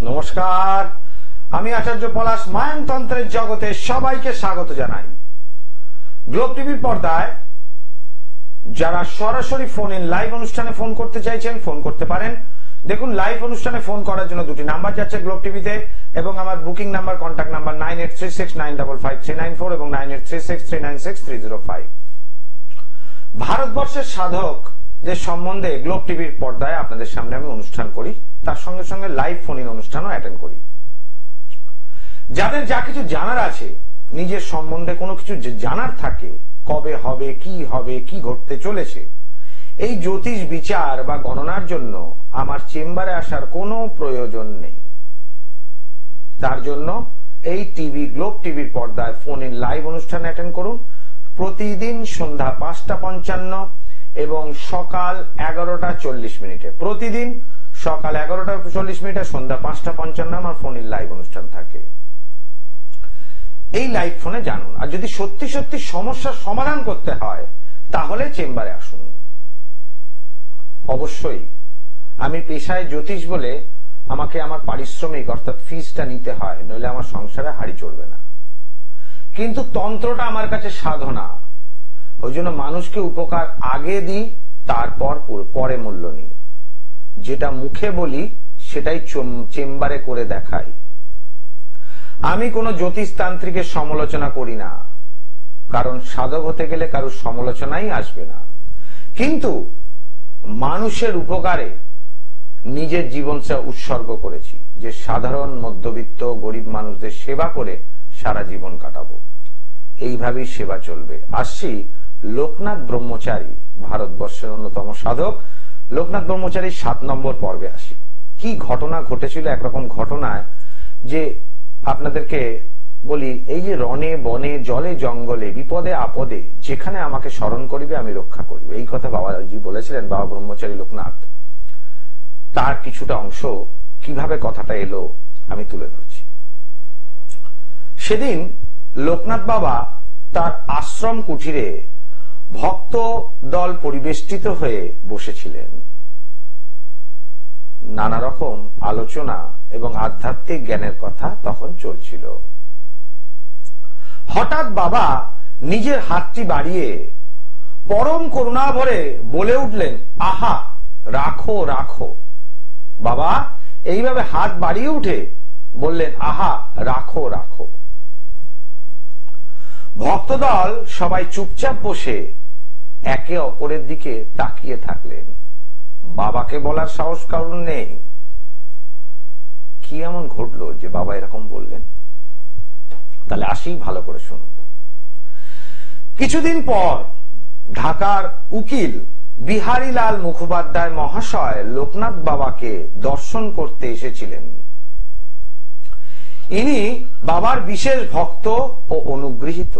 নমস্কার, আমি আচার্য পলাশ মায়নতন্ত্রের জগতে সবাইকে স্বাগত জানাই। গ্লোব টিভির পর্দায় যারা সরাসরি ফোন ইন লাইভ অনুষ্ঠানে ফোন করতে চাইছেন ফোন করতে পারেন। দেখুন, লাইভ অনুষ্ঠানে ফোন করার জন্য দুটি নাম্বার যাচ্ছে গ্লোব টিভিতে এবং আমার বুকিং নাম্বার, কন্ট্যাক্ট নাম্বার 9836955394 এবং 9836396305। ভারতবর্ষের সাধক যে সম্বন্ধে গ্লোব টিভির পর্দায় আপনাদের সামনে আমি অনুষ্ঠান করি, তার সঙ্গে সঙ্গে লাইভ ফোন ইন অনুষ্ঠানও অ্যাটেন্ড করি। যাদের যা কিছু জানার আছে, নিজের সম্বন্ধে কোনো কিছু জানার থাকে, কবে হবে, কি ঘটতে চলেছে, এই জ্যোতিষ বিচার বা গণনার জন্য আমার চেম্বারে আসার কোনো প্রয়োজন নেই। তার জন্য এই টিভি, গ্লোব টিভির পর্দায় ফোন ইন লাইভ অনুষ্ঠান অ্যাটেন্ড করুন প্রতিদিন সন্ধ্যা 5:55 এবং সকাল 11:40। প্রতিদিন সকাল 11:40 সন্ধ্যা 5:55 আমার ফোন ইন লাইভ অনুষ্ঠান থাকে। এই লাইভ ফোনে জানুন। আর যদি সত্যি সত্যি সমস্যার সমাধান করতে হয় তাহলে চেম্বারে আসুন। অবশ্যই আমি পেশায় জ্যোতিষ বলে আমাকে আমার পারিশ্রমিক অর্থাৎ ফিসটা নিতে হয়, নইলে আমার সংসারে হাড়ি চলবে না। কিন্তু তন্ত্রটা আমার কাছে সাধনা, ওই জন্য মানুষকে উপকার আগে দিই, তারপর পরে মূল্য নিই। যেটা মুখে বলি সেটাই চেম্বারে করে দেখাই। আমি কোনো জ্যোতিষতান্ত্রিকের সমালোচনা করি না, কারণ সাধক হতে গেলে কারোর সমালোচনাই আসবে না। কিন্তু মানুষের উপকারে নিজের জীবনটা উৎসর্গ করেছি, যে সাধারণ মধ্যবিত্ত গরিব মানুষদের সেবা করে সারা জীবন কাটাবো। এইভাবেই সেবা চলবে। আসছি লোকনাথ ব্রহ্মচারী, ভারতবর্ষের অন্যতম সাধক লোকনাথ ব্রহ্মচারীর 7 নম্বর পর্বে আসি। কি ঘটনা ঘটেছিল একরকম ঘটনায়, যে আপনাদেরকে বলি, এই যে রণে বনে জলে জঙ্গলে বিপদে আপদে যেখানে আমাকে স্মরণ করিবে আমি রক্ষা করিব, এই কথা বাবাজি বলেছিলেন, বাবা ব্রহ্মচারী লোকনাথ। তার কিছুটা অংশ কিভাবে কথাটা এলো আমি তুলে ধরছি। সেদিন লোকনাথ বাবা তার আশ্রম কুঠিরে ভক্ত দল পরিবেষ্টিত হয়ে বসেছিলেন। নানা রকম আলোচনা এবং আধ্যাত্মিক জ্ঞানের কথা তখন চলছিল। হঠাৎ বাবা নিজের হাতটি বাড়িয়ে পরম করুণা ভরে বলে উঠলেন, আহা, রাখো রাখো। বাবা এইভাবে হাত বাড়িয়ে উঠে বললেন, আহা, রাখো রাখো। ভক্তদল সবাই চুপচাপ বসে একে অপরের দিকে তাকিয়ে থাকলেন। বাবাকে বলার সাহস কারণ নেই। কি এমন ঘটলো যে বাবা এরকম বললেন? তাহলে আসি, ভালো করে শুনুন। কিছুদিন পর ঢাকার উকিল বিহারীলাল মুখোপাধ্যায় মহাশয় লোকনাথ বাবাকে দর্শন করতে এসেছিলেন। ইনি বাবার বিশেষ ভক্ত ও অনুগৃহীত।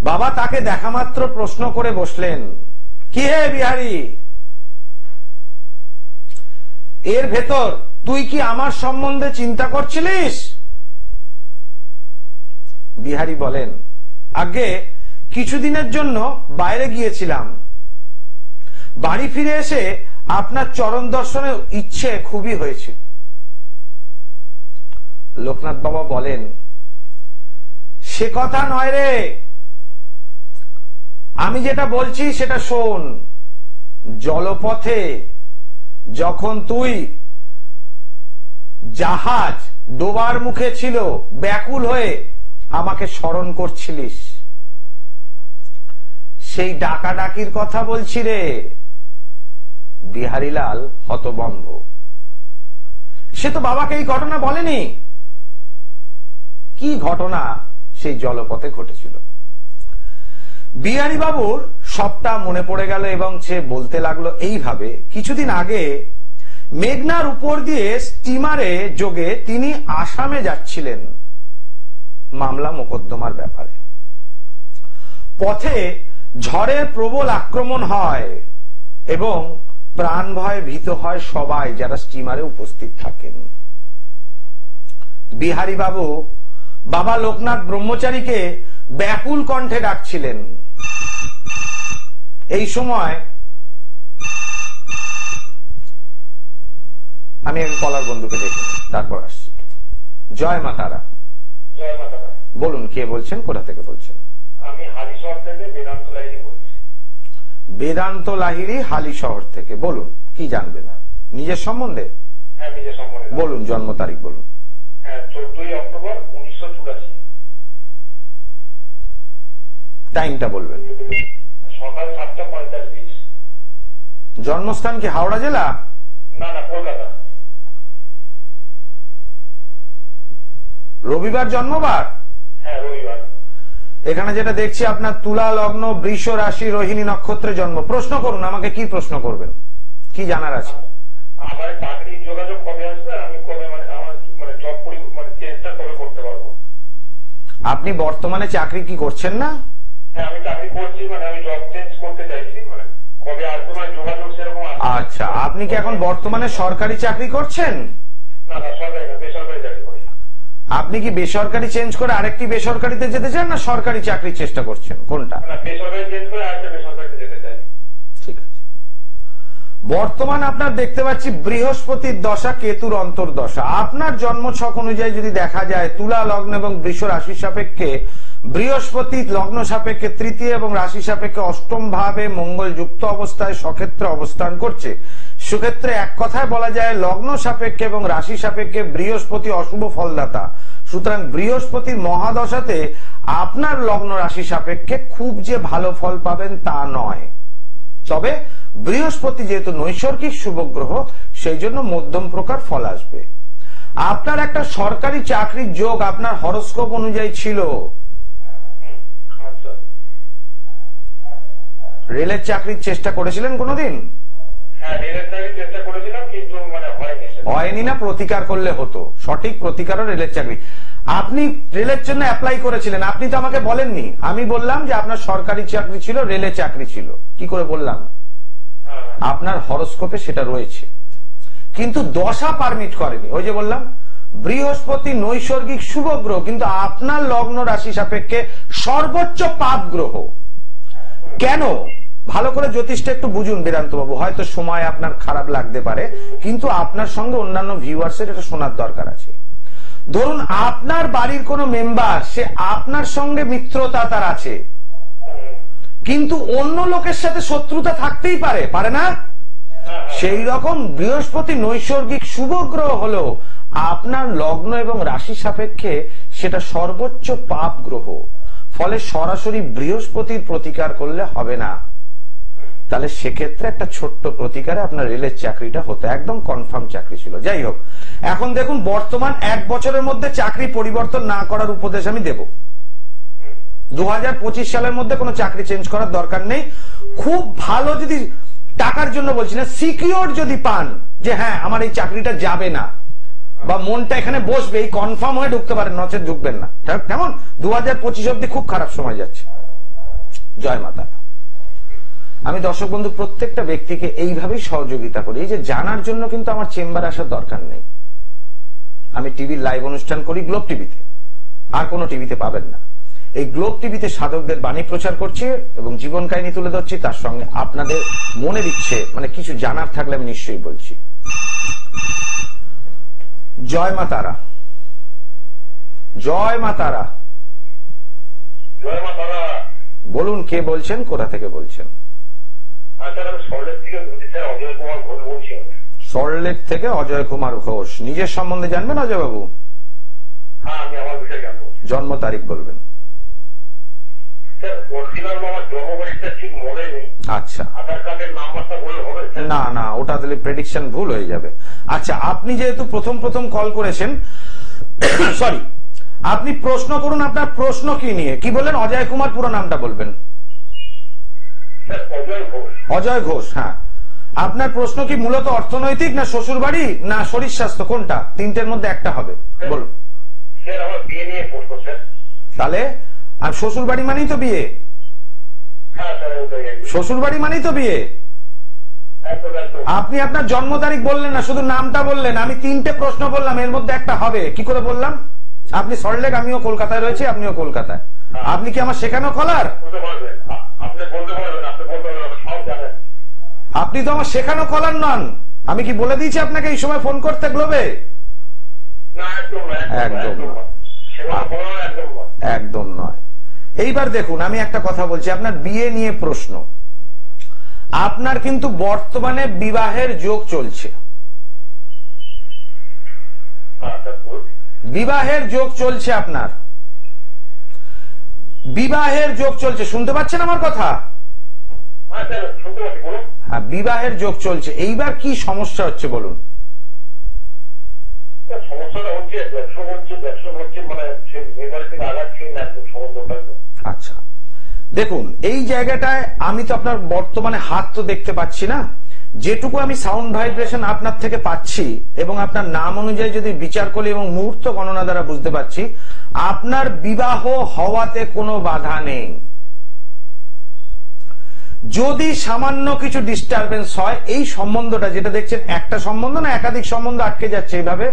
বাবা তাকে দেখা মাত্র প্রশ্ন করে বসলেন, কি হে বিহারী, এর ভেতর তুই কি আমার সম্বন্ধে চিন্তা করছিলিস? বিহারী বলেন, আগে কিছুদিনের জন্য বাইরে গিয়েছিলাম, বাড়ি ফিরে এসে আপনার চরণ দর্শনের ইচ্ছে খুবই হয়েছিল। লোকনাথ বাবা বলেন, সে কথা নয় রে, আমি যেটা বলছি সেটা শোন। জলপথে যখন তুই জাহাজ ডোবার মুখে ছিল, ব্যাকুল হয়ে আমাকে স্মরণ করছিলিস, সেই ডাকাডাকির কথা বলছি রে। বিহারীলাল হতভম্ব। সে তো বাবাকে এই ঘটনা বলেনি। কি ঘটনা সেই জলপথে ঘটেছিল? বিহারী বাবুর সবটা মনে পড়ে গেল এবং সে বলতে লাগলো এইভাবে, কিছুদিন আগে মেঘনার উপর দিয়ে স্টিমারে যোগে তিনি আসামে যাচ্ছিলেন মামলা মোকদ্দমার ব্যাপারে। পথে ঝড়ের প্রবল আক্রমণ হয় এবং প্রাণ ভয়ে ভীত হয় সবাই যারা স্টিমারে উপস্থিত থাকেন। বিহারী বাবু বাবা লোকনাথ ব্রহ্মচারীকে ব্যাকুল কণ্ঠে ডাকছিলেন। এই সময় আমি এক কলার বন্ধুকে দেখে তারপর আসছি। জয় মা তারা। জয় মা তারা। বলুন কে বলছেন, কোথা থেকে বলছেন? আমি হালিশহর থেকে বেদান্ত লাহিড়ী বলছি। বেদান্ত লাহিড়ী হালিশহর থেকে। বলুন কি জানবেন নিজের সম্বন্ধে? হ্যাঁ, নিজের সম্বন্ধে। বলুন জন্ম তারিখ বলুন। হ্যাঁ, 14ই অক্টোবর 1984। টাইমটা বলবেন। সকাল 7:45। জন্মস্থান কি হাওড়া জেলা? না না, কলকাতা। রবিবার জন্মবার? হ্যাঁ, রবিবার। এখানে যেটা দেখছি আপনার তুলা লগ্ন, বৃষ রাশি, রোহিণী নক্ষত্রে জন্ম। প্রশ্ন করুন আমাকে, কি প্রশ্ন করবেন, কি জানার আছে? আমার চাকরির যোগাযোগ কবে আসবে, আমি কবে আমার জব চেঞ্জটা কবে করতে পারবো? আপনি বর্তমানে চাকরি কি করছেন না? হ্যাঁ, আমি চাকরি করছি, আমি জব চেঞ্জ করতে চাইছি, কবে আসবে যোগাযোগ সেরকম। আচ্ছা, আপনি কি এখন বর্তমানে সরকারি চাকরি করছেন? না না, সরকারি না, বেসরকারি চাকরি করি। আপনি কি বেসরকারি চেঞ্জ করে আরেকটি বেসরকারিতে যেতে চান, না সরকারি চাকরির চেষ্টা করছেন, কোনটা? না, বেসরকারি চেঞ্জ করে আরেকটা বেসরকারিতে যেতে চাই। ঠিক আছে। বর্তমান আপনার দেখতে পাচ্ছি বৃহস্পতির দশা, কেতুর অন্তর্দশা। আপনার জন্মছক অনুযায়ী যদি দেখা যায় তুলা লগ্ন এবং বৃষ রাশি সাপেক্ষে বৃহস্পতি লগ্ন সাপেক্ষে তৃতীয় এবং রাশি সাপেক্ষে অষ্টম ভাবে মঙ্গল যুক্ত অবস্থায় সক্ষেত্রে অবস্থান করছে। সেক্ষেত্রে এক কথায় বলা যায় লগ্ন সাপেক্ষে এবং রাশি সাপেক্ষে বৃহস্পতি অশুভ ফলদাতা। সুতরাং বৃহস্পতির মহাদশাতে আপনার লগ্ন রাশি সাপেক্ষে খুব যে ভালো ফল পাবেন তা নয়। তবে বৃহস্পতি যেহেতু নৈসর্গিক শুভ গ্রহ, সেই জন্য মধ্যম প্রকার ফল আসবে। আপনার একটা সরকারি চাকরির যোগ আপনার হরোস্কোপ অনুযায়ী ছিল। রেলের চাকরির চেষ্টা করেছিলেন কোনোদিন? হ্যাঁ, রেলের চাকরির চেষ্টা করেছিলাম, কিন্তু হয়নি না? প্রতিকার করলে হতো। সঠিক প্রতিকারও রেলের চাকরি। আপনি রেলের জন্য অ্যাপ্লাই করেছিলেন, আপনি তো আমাকে বলেননি। আমি বললাম যে আপনার সরকারি চাকরি ছিল, রেলের চাকরি ছিল। কি করে বললাম? আপনার হরোস্কোপে সেটা রয়েছে, কিন্তু দশা পারমিট করেনি। ওই যে বললাম বৃহস্পতি নৈসর্গিক শুভ গ্রহ, কিন্তু আপনার লগ্ন রাশি সাপেক্ষে সর্বোচ্চ পাপ গ্রহ। কেন? ভালো করে জ্যোতিষটা একটু বুঝুন বেদান্ত বাবু। হয়তো সময় আপনার খারাপ লাগতে পারে, কিন্তু আপনার সঙ্গে অন্যান্য ভিউয়ার্সের এটা শোনার দরকার আছে। ধরুন আপনার বাড়ির কোন মেম্বার, সে আপনার সঙ্গে মিত্রতা তার আছে, কিন্তু অন্য লোকের সাথে শত্রুতা থাকতেই পারে, পারে না? সেই রকম বৃহস্পতি নৈসর্গিক শুভ গ্রহ হলো আপনার লগ্ন এবং রাশি সাপেক্ষে সেটা সর্বোচ্চ পাপ গ্রহ। ফলে সরাসরি বৃহস্পতির প্রতিকার করলে হবে না। তাহলে সেক্ষেত্রে একটা ছোট্ট প্রতিকারে আপনার রেলের চাকরিটা হতো, একদম কনফার্ম চাকরি ছিল। যাই হোক, এখন দেখুন বর্তমান 1 বছরের মধ্যে চাকরি পরিবর্তন না করার উপদেশ আমি দেব। 2025 সালের মধ্যে কোনো চাকরি চেঞ্জ করার দরকার নেই। খুব ভালো, যদি টাকার জন্য বলছি না, সিকিউর যদি পান যে হ্যাঁ আমার এই চাকরিটা যাবে না, বা মনটা এখানে বসবে, এই কনফার্ম হয়ে ঢুকতে পারেন, নচেত ঢুকবেন না। কেমন? 2025 অব্দি খুব খারাপ সময় যাচ্ছে। জয় মাতা। আমি দর্শক বন্ধু প্রত্যেকটা ব্যক্তিকে এইভাবেই সহযোগিতা করি। এই যে জানার জন্য কিন্তু আমার চেম্বারে আসার দরকার নেই। আমি টিভির লাইভ অনুষ্ঠান করি গ্লোব টিভিতে, আর কোনো টিভিতে পাবেন না। এই গ্লোব টিভিতে সাধকদের বাণী প্রচার করছি এবং জীবন কাহিনী তুলে ধরছি, তার সঙ্গে আপনাদের মনের ইচ্ছে কিছু জানার থাকলে আমি নিশ্চয়ই বলছি। জয় মা তারা। জয় মা তারা। জয় মা তারা। বলুন কে বলছেন, কোথা থেকে বলছেন? সল্টলেক থেকে অজয় কুমার ঘোষ। নিজের সম্বন্ধে জানবেন অজয় বাবু? হ্যাঁ, আমি আমার বিষয়ে জানবো। জন্ম তারিখ বলবেন। আচ্ছা, না না, ওটা তাহলে প্রেডিকশন ভুল হয়ে যাবে। আচ্ছা, আপনি যেহেতু প্রথম কল করেছেন, সরি, আপনি প্রশ্ন করুন। আপনার প্রশ্ন কি নিয়ে? কি বললেন? অজয় কুমার, পুরো নামটা বলবেন। অজয় ঘোষ। হ্যাঁ, আপনার প্রশ্ন কি মূলত অর্থনৈতিক, না শ্বশুর বাড়ি, না শরীর স্বাস্থ্য, কোনটা? তিনটের মধ্যে একটা হবে, বলুন। তাহলে আর শ্বশুর বাড়ি মানেই তো বিয়ে, শ্বশুর বাড়ি মানেই তো বিয়ে। আপনি আপনার জন্ম তারিখ বললেন না, শুধু নামটা বললেন। আমি তিনটে প্রশ্ন বললাম, এর মধ্যে একটা হবে। কি করে বললাম? আপনি সল্টলেক, আমিও কলকাতায় রয়েছি, আপনিও কলকাতায়। আপনি কি আমার শেখানো কলার? আপনি তো আমার শেখানো কলার নন, আমি কি বলে দিয়েছি আপনাকে এই সময় ফোন করতে গ্লোবে? একদম নয়। এইবার দেখুন, আমি একটা কথা বলছি, আপনার বিয়ে নিয়ে প্রশ্ন। আপনার কিন্তু বর্তমানে বিবাহের যোগ চলছে, বিবাহের যোগ চলছে, আপনার বিবাহের যোগ চলছে। শুনতে পাচ্ছেন আমার কথা? হ্যাঁ, বিবাহের যোগ চলছে। এইবার কি সমস্যা হচ্ছে বলুন? আচ্ছা দেখুন, এই জায়গাটায় আমি তো আপনার বর্তমানে হাত তো দেখতে পাচ্ছি না, যেটুকু আমি সাউন্ড ভাইব্রেশন আপনার থেকে পাচ্ছি এবং আপনার নাম অনুযায়ী যদি বিচার করি এবং মুহূর্ত গণনা দ্বারা বুঝতে পারছি আপনার বিবাহ হওয়াতে কোনো বাধা নেই। যদি সামান্য কিছু ডিস্টারবেন্স হয়, এই সম্বন্ধটা যেটা দেখছেন একটা সম্বন্ধ না একাধিক সম্বন্ধ আটকে যাচ্ছে এইভাবে?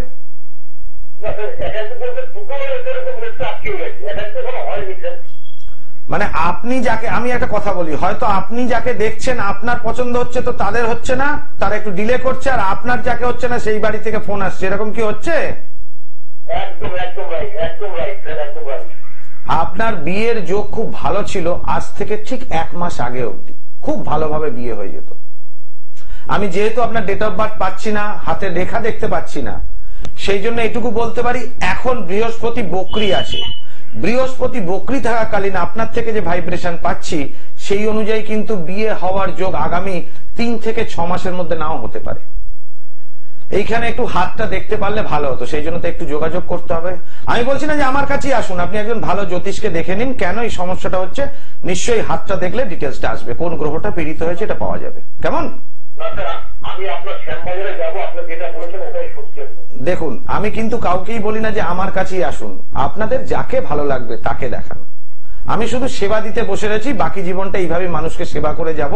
মানে আপনি যাকে, আমি একটা কথা বলি, হয়তো আপনি যাকে দেখছেন আপনার পছন্দ হচ্ছে তো তাদের হচ্ছে না, তারা একটু ডিলে করছে, আর আপনার যাকে হচ্ছে না সেই বাড়ি থেকে ফোন আসছে, এরকম কি হচ্ছে? আপনার বিয়ের যোগ খুব ভালো ছিল আজ থেকে ঠিক 1 মাস আগে অবধি, খুব ভালোভাবে বিয়ে হয়ে যেত। আমি যেহেতু আপনার ডেট অফ বার্থ পাচ্ছি না, হাতের রেখা দেখতে পাচ্ছি না, সেই জন্য এটুকু বলতে পারি এখন বৃহস্পতি বকরি আছে। বৃহস্পতি বকরি থাকাকালীন আপনার থেকে যে ভাইব্রেশন পাচ্ছি সেই অনুযায়ী কিন্তু বিয়ে হওয়ার যোগ আগামী 3 থেকে 6 মাসের মধ্যে নাও হতে পারে। এইখানে একটু হাতটা দেখতে পারলে ভালো হতো, সেই জন্য তো একটু যোগাযোগ করতে হবে। আমি বলছি না যে আমার কাছেই আসুন, আপনি একজন ভালো জ্যোতিষকে দেখে নিন কেন এই সমস্যাটা হচ্ছে, নিশ্চয়ই হাতটা দেখলে ডিটেলসটা আসবে, কোন গ্রহটা পীড়িত হয়েছে এটা পাওয়া যাবে। কেমন? দেখুন, আমি কিন্তু কাউকেই বলি না যে আমার কাছেই আসুন, আপনাদের যাকে ভালো লাগবে তাকে দেখান। আমি শুধু সেবা দিতে বসে রয়েছি, বাকি জীবনটা এইভাবে মানুষকে সেবা করে যাব,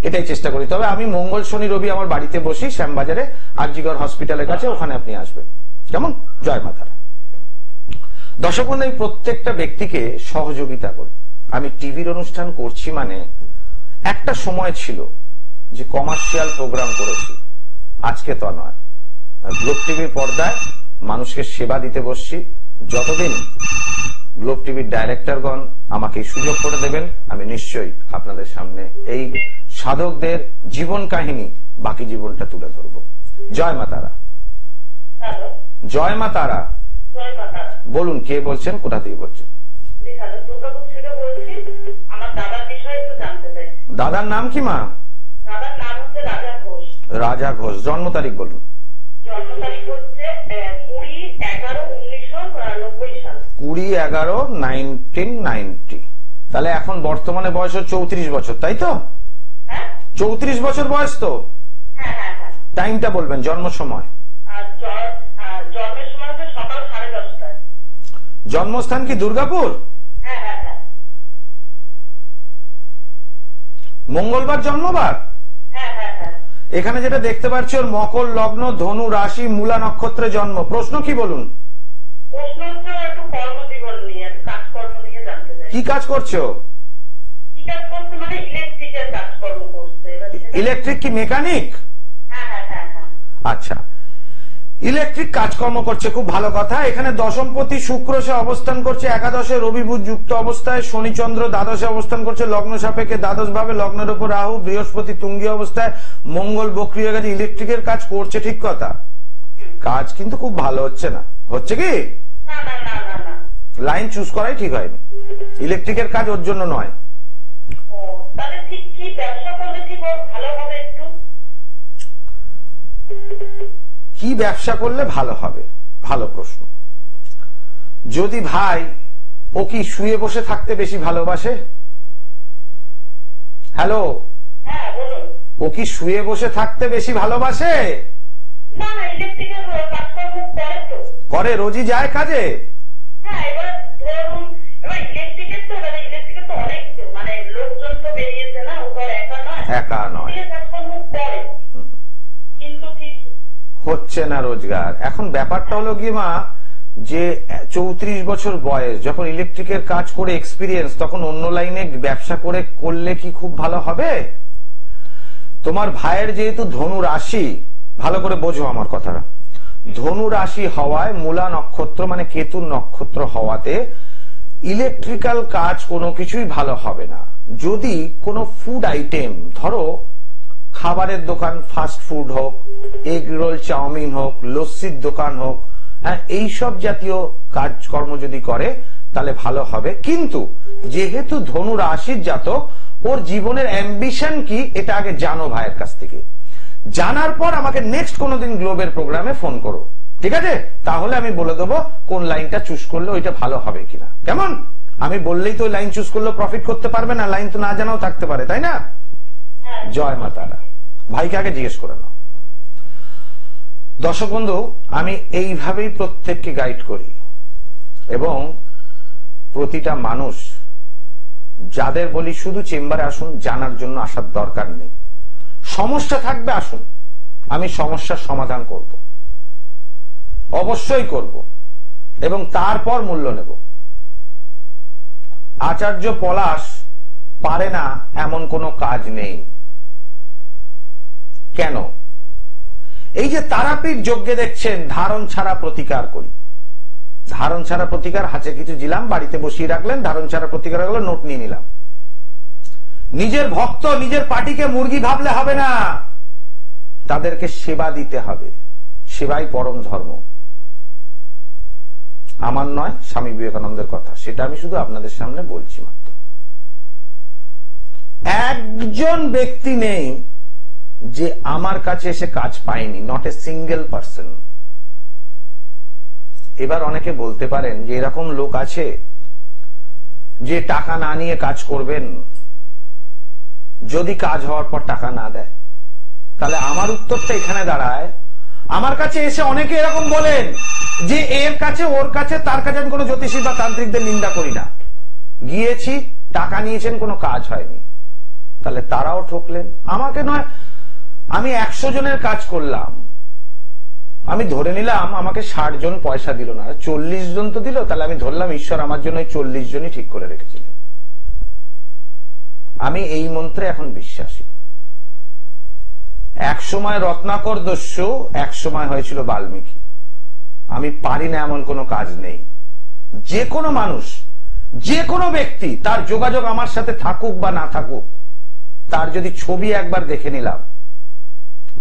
এটাই চেষ্টা করি। তবে আমি মঙ্গল শনি রবি আমার বাড়িতে বসি, শ্যামবাজারে আরজিগড় হসপিটালের কাছে, ওখানে আপনি আসবেন। কেমন? জয় মাতারা। দর্শক বন্ধু, আমি প্রত্যেকটা ব্যক্তিকে সহযোগিতা করি। আমি টিভির অনুষ্ঠান করছি মানে একটা সময় ছিল যে কমার্শিয়াল প্রোগ্রাম করেছি, আজকে তো নয়। গ্লোব টিভির পর্দায় মানুষকে সেবা দিতে বসছি। যতদিন গ্লোব টিভির ডাইরেক্টরগণ আমাকে সুযোগ করে দেবেন, আমি নিশ্চয়ই আপনাদের সামনে এই সাধকদের জীবন কাহিনী, বাকি জীবনটা তুলে ধরব। জয় মা তারা। জয় মা তারা। বলুন, কে বলছেন, কোথা থেকে বলছেন? দাদার নাম কি মা? রাজা ঘোষ। জন্ম তারিখ বলুন। 20/11/1990। তাহলে এখন বর্তমানে বয়স 34 বছর, তাই তো? 34 বছর বয়স তো? টাইমটা বলবেন, জন্ম সময়। জন্মস্থান কি দুর্গাপুর? মঙ্গলবার জন্মবার? এখানে যেটা দেখতে পাচ্ছি ওর মকর লগ্ন, ধনু রাশি, মূলা নক্ষত্রে জন্ম। প্রশ্ন কি বলুন? কি কাজ করছো? ইলেকট্রিক কি মেকানিক? আচ্ছা, ইলেকট্রিক কাজকর্ম করছে, খুব ভালো কথা। এখানে দশমপতি শুক্র সে অবস্থান করছে একাদশে, রবি বুধ যুক্ত অবস্থায়, শনিচন্দ্র দ্বাদশে অবস্থান করছে লগ্ন সাপেক্ষে দ্বাদশ ভাবে, লগ্নের উপর রাহু, বৃহস্পতি তুঙ্গী অবস্থায়, মঙ্গল বক্রী হয়ে গেছে। ইলেকট্রিকের কাজ করছে, ঠিক কথা, কাজ কিন্তু খুব ভালো হচ্ছে না। হচ্ছে কি? লাইন চুজ করাই ঠিক হয়নি, ইলেকট্রিকের কাজ ওর জন্য নয়। কি ব্যবসা করলে ভালো হবে? ভালো প্রশ্ন। যদি ভাই ও কি শুয়ে বসে থাকতে বেশি ভালোবাসে? হ্যালো, ও কি শুয়ে বসে থাকতে বেশি ভালোবাসে? করে, রোজই যায় কাজে? একা নয়, হচ্ছে না রোজগার। এখন ব্যাপারটা হলো কি মা, যে 34 বছর বয়স, যখন ইলেকট্রিকের কাজ করে এক্সপিরিয়েন্স, তখন অন্য লাইনে ব্যবসা করলে কি খুব ভালো হবে? তোমার ভাইয়ের যেহেতু ধনু রাশি, ভালো করে বোঝো আমার কথাটা। ধনু রাশি হওয়ায় মূলা নক্ষত্র মানে কেতুর নক্ষত্র হওয়াতে ইলেকট্রিক্যাল কাজ কোনো কিছুই ভালো হবে না। যদি কোনো ফুড আইটেম, ধরো খাবারের দোকান, ফাস্ট ফুড হোক, এগ রোল, চাউমিন হোক, লস্যির দোকান হোক, হ্যাঁ, এইসব জাতীয় কাজকর্ম যদি করে তাহলে ভালো হবে। কিন্তু যেহেতু ধনু রাশির জাতক, ওর জীবনের অ্যাম্বিশন কি এটা আগে জানো ভাইয়ের কাছ থেকে। জানার পর আমাকে নেক্সট কোনোদিন গ্লোবের প্রোগ্রামে ফোন করো, ঠিক আছে? তাহলে আমি বলে দেবো কোন লাইনটা চুজ করলে ওইটা ভালো হবে কিনা। কেমন? আমি বললেই তো লাইন চুজ করলে প্রফিট করতে পারবে না, লাইন তো না জানাও থাকতে পারে, তাই না? জয় মা তারা। ভাইকে আগে জিজ্ঞেস করে নাও। দর্শক বন্ধু, আমি এইভাবেই প্রত্যেককে গাইড করি এবং প্রতিটা মানুষ যাদের বলি শুধু চেম্বারে আসুন, জানার জন্য আসার দরকার নেই। সমস্যা থাকবে আসুন, আমি সমস্যার সমাধান করব, অবশ্যই করব এবং তারপর মূল্য নেব। আচার্য পলাশ পারে না এমন কোনো কাজ নেই। কেন? এই যে তারাপীঠ যজ্ঞে দেখছেন ধারণ ছাড়া প্রতিকার করি, ধারণ ছাড়া প্রতিকার, হাতে কিছু দিলাম, বাড়িতে বসিয়ে রাখলেন, ধারণ ছাড়া প্রতিকার হলো, নোট নিয়ে নিলাম। নিজের ভক্ত, নিজের পার্টিকে মুরগি ভাবলে হবে না, তাদেরকে সেবা দিতে হবে। সেবাই পরম ধর্ম। আমার নয়, স্বামী বিবেকানন্দের কথা, সেটা আমি শুধু আপনাদের সামনে বলছি মাত্র। একজন ব্যক্তি নেই যে আমার কাছে এসে কাজ পায়নি, নট এ সিঙ্গেল পার্সন। এবার অনেকে বলতে পারেন যে এরকম লোক আছে যে টাকা না নিয়ে কাজ করবেন, যদি কাজ হওয়ার পর টাকা না দেয়। তাহলে আমার উত্তরটা এখানে দাঁড়ায়, আমার কাছে এসে অনেকে এরকম বলেন যে এর কাছে, ওর কাছে, তার কাছে আমি কোনো জ্যোতিষী বা তান্ত্রিকদের নিন্দা করি না, গিয়েছি, টাকা নিয়েছেন, কোনো কাজ হয়নি। তাহলে তারাও ঠকলেন। আমাকে নয়, আমি 100 জনের কাজ করলাম, আমি ধরে নিলাম আমাকে 60 জন পয়সা দিল না, 40 জন তো দিল, তাহলে আমি ধরলাম ঈশ্বর আমার জন্য 40 জনই ঠিক করে রেখেছিলেন। আমি এই মন্ত্রে এখন বিশ্বাসী। এক সময় রত্নাকর দস্যু, এক সময় হয়েছিল বাল্মীকি। আমি পারি না এমন কোনো কাজ নেই। যে কোনো মানুষ, যে কোনো ব্যক্তি, তার যোগাযোগ আমার সাথে থাকুক বা না থাকুক, তার যদি ছবি একবার দেখে নিলাম,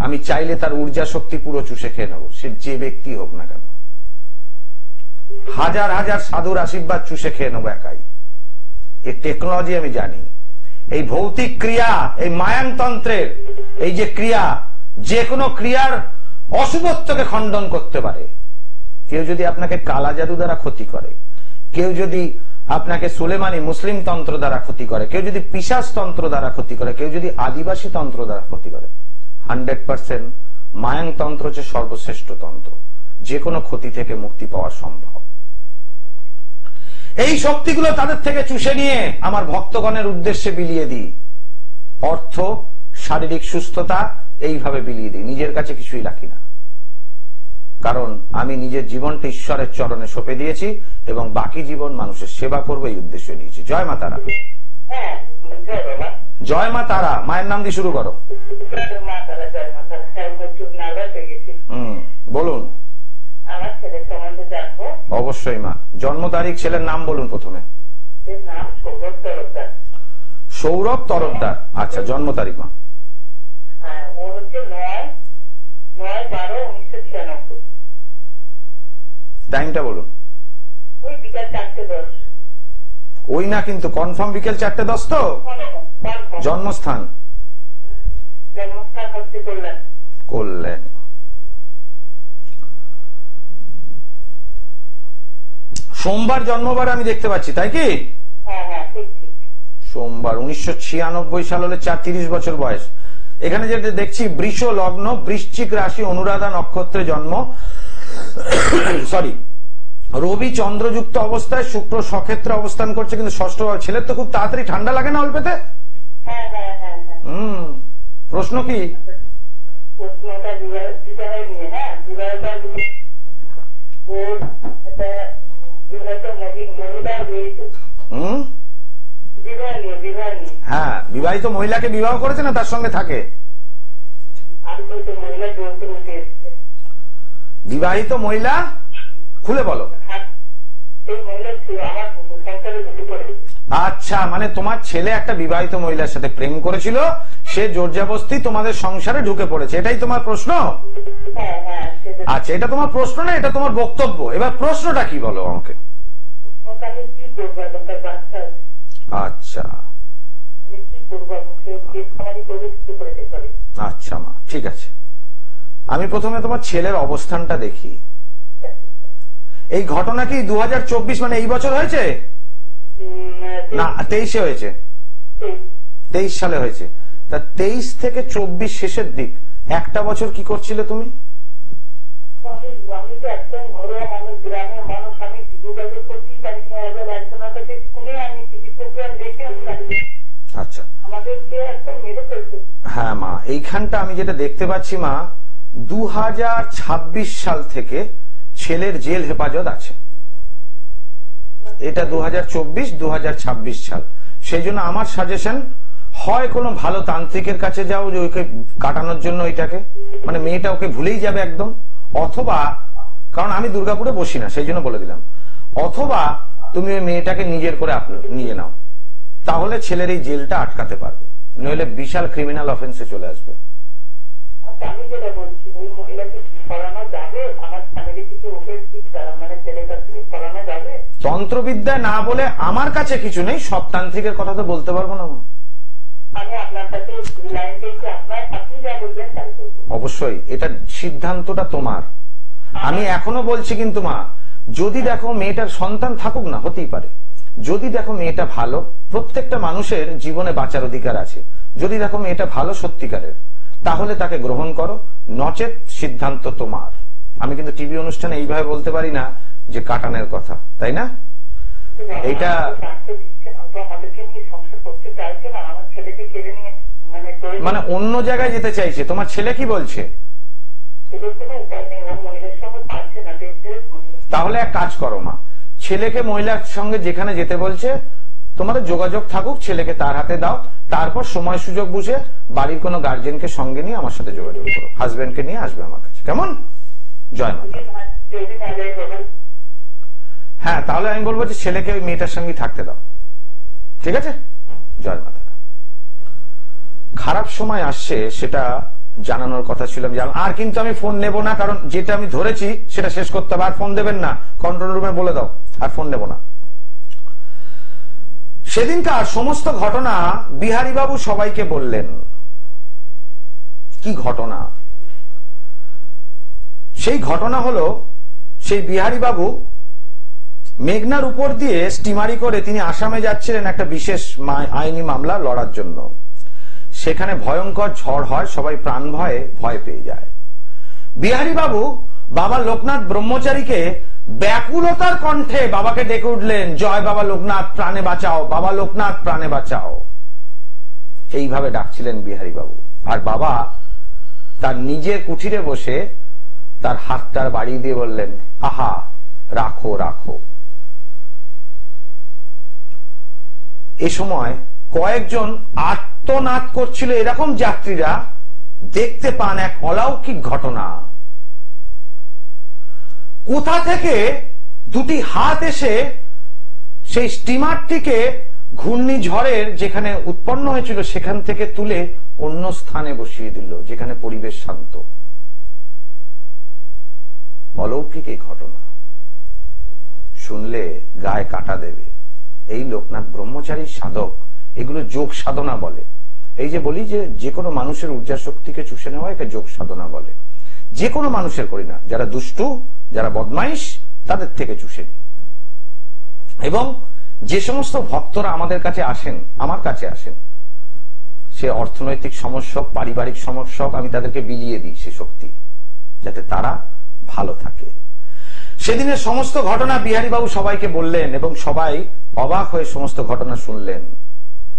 আমি চাইলে তার ঊর্জা শক্তি পুরো চুষে খেয়ে নেব, সে যে ব্যক্তি হোক না কেন। হাজার হাজার সাধুর আশীর্বাদ চুষে খেয়ে নেবো একাই। এই টেকনোলজি আমি জানি। এই ভৌতিক ক্রিয়া, এই মায়ানতন্ত্রের এই যে ক্রিয়া, যে কোনো ক্রিয়ার অশুভত্বকে খণ্ডন করতে পারে। কেউ যদি আপনাকে কালা জাদু দ্বারা ক্ষতি করে, কেউ যদি আপনাকে সুলেমানি মুসলিম তন্ত্র দ্বারা ক্ষতি করে, কেউ যদি পিশাচ তন্ত্র দ্বারা ক্ষতি করে, কেউ যদি আদিবাসী তন্ত্র দ্বারা ক্ষতি করে, 100% মায়াং তন্ত্র হচ্ছে সর্বশ্রেষ্ঠ তন্ত্র। যে কোনো ক্ষতি থেকে মুক্তি পাওয়া সম্ভব। এই শক্তিগুলো তাদের থেকে চুষে নিয়ে আমার ভক্তগণের উদ্দেশ্যে বিলিয়ে দিই। অর্থ, শারীরিক সুস্থতা এইভাবে বিলিয়ে দিই, নিজের কাছে কিছুই রাখি না। কারণ আমি নিজের জীবনটা ঈশ্বরের চরণে সঁপে দিয়েছি এবং বাকি জীবন মানুষের সেবা করবো, এই উদ্দেশ্য নিয়েছি। জয় মা তারা। জয় মা তারা। মায়ের নাম দিয়ে শুরু করো। বলুন। অবশ্যই মা। জন্ম তারিখ, ছেলের নাম বলুন প্রথমে। সৌরভ তরফদার। আচ্ছা, জন্ম তারিখ মা? 9/12/1996। টাইমটা বলুন। ওই বিকাল 4:10। ওই না কিন্তু, কনফার্ম বিকেল 4:10 তো? জন্মস্থান? জন্মস্থান হচ্ছে কল্যাণ। কল্যাণ। সোমবার জন্মবার আমি দেখতে পাচ্ছি, তাই কি? হ্যাঁ, ঠিক ঠিক। সোমবার 1996 সাল হলে 30 বছর বয়স। এখানে যেটা দেখছি বৃষ লগ্ন, বৃশ্চিক রাশি, অনুরাধা নক্ষত্রে জন্ম। সরি, রবি চন্দ্রযুক্ত অবস্থায়, শুক্র সক্ষেত্রে অবস্থান করছে, কিন্তু ষষ্ঠ। ছেলের তো খুব তাড়াতাড়ি ঠান্ডা লাগে না অল্পেতে? প্রশ্ন কি? প্রশ্নটা বিবাহ নিয়ে। হ্যাঁ, বিবাহটা হ্যাঁ, বিবাহিত মহিলাকে বিবাহ করেছে না তার সঙ্গে থাকে? বিবাহিত মহিলা, খুলে বলো। এই মহিলা ছিল আমার সংসারে ঢুকে পড়েছে। আচ্ছা, মানে তোমার ছেলে একটা বিবাহিত মহিলার সাথে প্রেম করেছিল, সে জোরজবরদস্তি তোমাদের সংসারে ঢুকে পড়েছে, এটাই তোমার প্রশ্ন? হ্যাঁ হ্যাঁ, আচ্ছা, এটা তোমার প্রশ্ন না, এটা তোমার বক্তব্য। এবার প্রশ্নটা কি বলো আমাকে। আমি কি করবো এখন, তার বাচ্চা আচ্ছা আমি কি করবো এখন, সে পেট খামারি করে ঢুকে পড়েছে। সরি। আচ্ছা মা, ঠিক আছে। আমি প্রথমে তোমার ছেলের অবস্থানটা দেখি। এই ঘটনা কি 2024 মানে এই বছর হয়েছে না 23-এ হয়েছে? 23 সালে হয়েছে। তা 23 থেকে 24 শেষের দিক, একটা বছর কি করছিলে তুমি? আমি তো একদম ঘরোয়া মানুষ, গ্রামের মানুষ, আমি যোগাযোগ করতেই পারি না। এবার একজনের কাছে শুনে আমি টিভি প্রোগ্রাম দেখে আচ্ছা, আমাদেরকে একদম মেরে ফেলছে। হ্যাঁ মা, এইখানটা আমি যেটা দেখতে পাচ্ছি মা, 2026 সাল থেকে ছেলের জেল হেফাজত আছে। এটা 2024-2026 সাল। সেই জন্য আমার সাজেশন, হয় কোনো ভালো তান্ত্রিকের কাছে যাও যে ওকে কাটানোর জন্য ওইটাকে, মানে মেয়েটা ওকে ভুলেই যাবে একদম, অথবা, কারণ আমি দুর্গাপুরে বসি না সেই জন্য বলে দিলাম, অথবা তুমি ওই মেয়েটাকে নিজের করে নিয়ে নাও, তাহলে ছেলের এই জেলটা আটকাতে পারবে, নইলে বিশাল ক্রিমিনাল অফেন্সে চলে আসবে। আমি যেটা বলছি, ওই মহিলাকে পড়ানো যাবে? আমার ফ্যামিলি থেকে ওকে মানে ছেলের কাছ থেকে পড়ানো যাবে? তন্ত্রবিদ্যায় না বলে আমার কাছে কিছু নেই, সব তান্ত্রিকের কথা তো বলতে পারবো না। আমি আপনার কাছে লাইন দিয়েছি, আপনি যা বলবেন তাই করবো। অবশ্যই, এটা সিদ্ধান্তটা তোমার। আমি এখনো বলছি কিন্তু মা, যদি দেখো মেয়েটার সন্তান থাকুক না, হতেই পারে, যদি দেখো মেয়েটা ভালো, প্রত্যেকটা মানুষের জীবনে বাঁচার অধিকার আছে, যদি দেখো মেয়েটা ভালো সত্যিকারের, তাহলে তাকে গ্রহণ করো, নচেত সিদ্ধান্ত তোমার। আমি কিন্তু টিভি অনুষ্ঠানে এইভাবে বলতে পারি না যে কাটানোর কথা, তাই না? এইটা মানে অন্য জায়গায় যেতে চাইছে। তোমার ছেলে কি বলছে? তাহলে এক কাজ করো মা, ছেলেকে মহিলার সঙ্গে যেখানে যেতে বলছে তোমাদের যোগাযোগ থাকুক, ছেলেকে তার হাতে দাও, তারপর সময় সুযোগ বুঝে বাড়ির কোনো গার্জেনকে সঙ্গে নিয়ে আমার সাথে যোগাযোগ করো, হাজবেন্ডকে নিয়ে আসবে আমার কাছে, কেমন? জয় মাতা। হ্যাঁ, তাহলে আমি বলবো যে ছেলেকে ওই মেয়েটার সঙ্গে থাকতে দাও, ঠিক আছে? জয় মাতা। খারাপ সময় আসছে সেটা জানানোর কথা ছিল, আর কিন্তু আমি ফোন নেব না, কারণ যেটা আমি ধরেছি সেটা শেষ করতে হবে। আর ফোন দেবেন না, কন্ট্রোল রুমে বলে দাও, আর ফোন নেব না। সেদিনকার সমস্ত ঘটনা বিহারী বাবু সবাইকে বললেন। কি ঘটনা? সেই ঘটনা হলো, সেই বিহারী বাবু মেঘনার উপর দিয়ে স্টিমারি করে তিনি আসামে যাচ্ছিলেন একটা বিশেষ আইনি মামলা লড়ার জন্য। সেখানে ভয়ঙ্কর ঝড় হয়, সবাই প্রাণ ভয় পেয়ে যায়। বিহারী বাবু বাবা লোকনাথ ব্রহ্মচারীকে ব্যাকুলতার কণ্ঠে বাবাকে ডেকে উঠলেন, জয় বাবা লোকনাথ, প্রাণে বাঁচাও, বাবা লোকনাথ, প্রাণে বাঁচাও। এইভাবে ডাকছিলেন বিহারী বাবু। আর বাবা তার নিজের কুঠিরে বসে তার হাতটার বাড়িয়ে দিয়ে বললেন, আহা, রাখো রাখো। এ সময় কয়েকজন আর্তনাদ করছিল এরকম যাত্রীরা দেখতে পান এক অলৌকিক ঘটনা। কোথা থেকে দুটি হাত এসে সেই স্টিমারটিকে ঘূর্ণিঝড়ের যেখানে উৎপন্ন হয়েছিল সেখান থেকে তুলে অন্য স্থানে বসিয়ে দিল, যেখানে পরিবেশ শান্ত। অলৌকিক এই ঘটনা শুনলে গায়ে কাটা দেবে। এই লোকনাথ ব্রহ্মচারী সাধক, এগুলো যোগ সাধনা বলে। এই যে বলি যে কোনো মানুষের ঊর্জা শক্তিকে চুষে নেওয়া, একে যোগ সাধনা বলে। যে কোনো মানুষের করি না, যারা দুষ্টু, যারা বদমাইশ, তাদের থেকে চুষে নি। এবং যে সমস্ত ভক্তরা আমাদের কাছে আসেন, আমার কাছে আসেন, সে অর্থনৈতিক সমস্যা, পারিবারিক সমস্যা, আমি তাদেরকে বিলিয়ে দিই সে শক্তি, যাতে তারা ভালো থাকে। সেদিনের সমস্ত ঘটনা বিহারীবাবু সবাইকে বললেন এবং সবাই অবাক হয়ে সমস্ত ঘটনা শুনলেন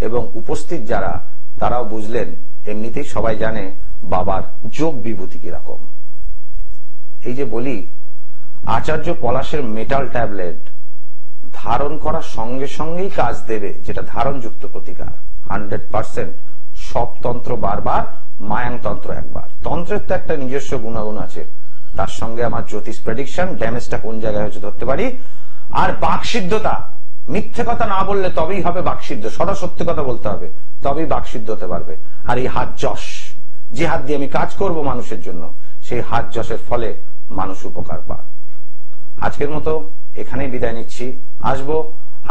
এবং উপস্থিত যারা তারাও বুঝলেন। এমনিতেই সবাই জানে বাবার যোগ বিভূতি কিরকম। এই যে বলি, আচার্য পলাশের মেটাল ট্যাবলেট ধারণ করার সঙ্গে সঙ্গেই কাজ দেবে, যেটা ধারণযুক্ত প্রতিকার 100%। সব তন্ত্র বারবার, মায়াং তন্ত্র একবার। তন্ত্রের তো একটা নিজস্ব গুণাগুণ আছে, তার সঙ্গে আমার জ্যোতিষ প্রেডিকশন, ড্যামেজটা কোন জায়গায় হয়েছে ধরতে পারি। আর বাকসিদ্ধতা, মিথ্যে কথা না বললে তবেই হবে বাকসিদ্ধ, সদা সত্যি কথা বলতে হবে, তবেই বাকসিদ্ধ হতে পারবে। আর এই হাত যশ, যে হাত দিয়ে আমি কাজ করব মানুষের জন্য, সেই হাত যশের ফলে মানুষ উপকার পায়। আজকের মতো এখানেই বিদায় নিচ্ছি। আসবো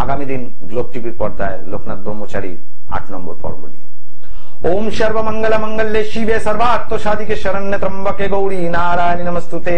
আগামী দিন গ্লোব টিভির পর্দায় লোকনাথ ব্রহ্মচারী 8 নম্বর পর্ব নিয়ে। ओम सर्वमंगल मंगल्ये शिवे सर्वार्थ साधिके शरण्य त्र्यंबके गौरी नारायणी नमस्तुते।